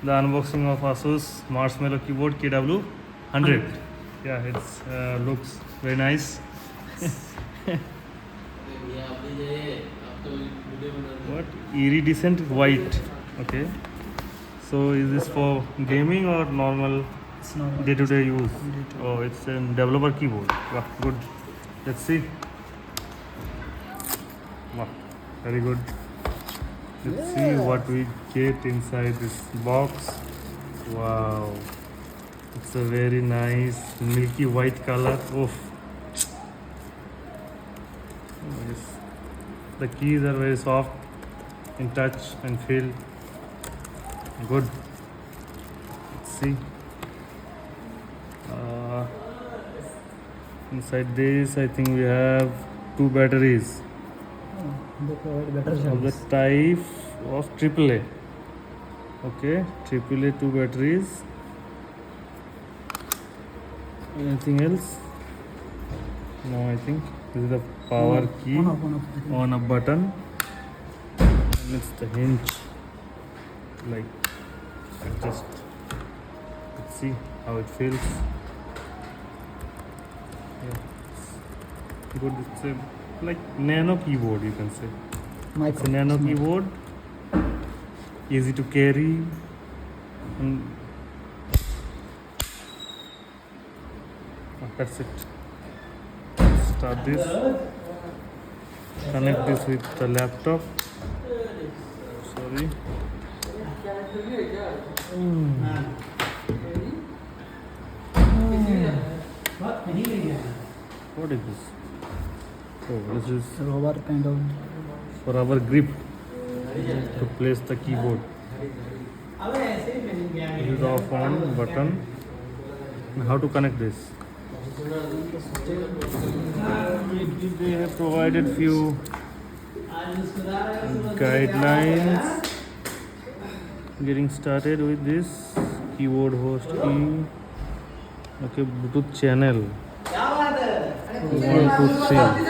The unboxing of Asus Marshmallow keyboard KW100. Yeah, it's looks very nice. What iridescent white? Okay. So is this for gaming or normal It's not day-to-day use? Oh, it's a developer keyboard. Wow, good. Let's see. Wow, very good. Let's see what we get inside this box. Wow, it's a very nice milky white color. Oof. Yes. The keys are very soft in touch and feel. Good. Let's see. Inside this, I think we have two batteries they provide better of the service. type of AAA. Okay, AAA two batteries. Anything else? No, I think this is the power key on a button, and it's the hinge. Like adjust. Let's see how it feels. Yeah, it's good. It's a like nano keyboard, you can say. It's a nano keyboard, easy to carry, and that's it. Start this, connect this with the laptop. Sorry. What is this? Oh, this is Rubber kind of. for our grip to place the keyboard. This is the off on button. And how to connect this? They have provided few guidelines. Getting started with this keyboard host key. Okay, Bluetooth channel 1, 2, 3.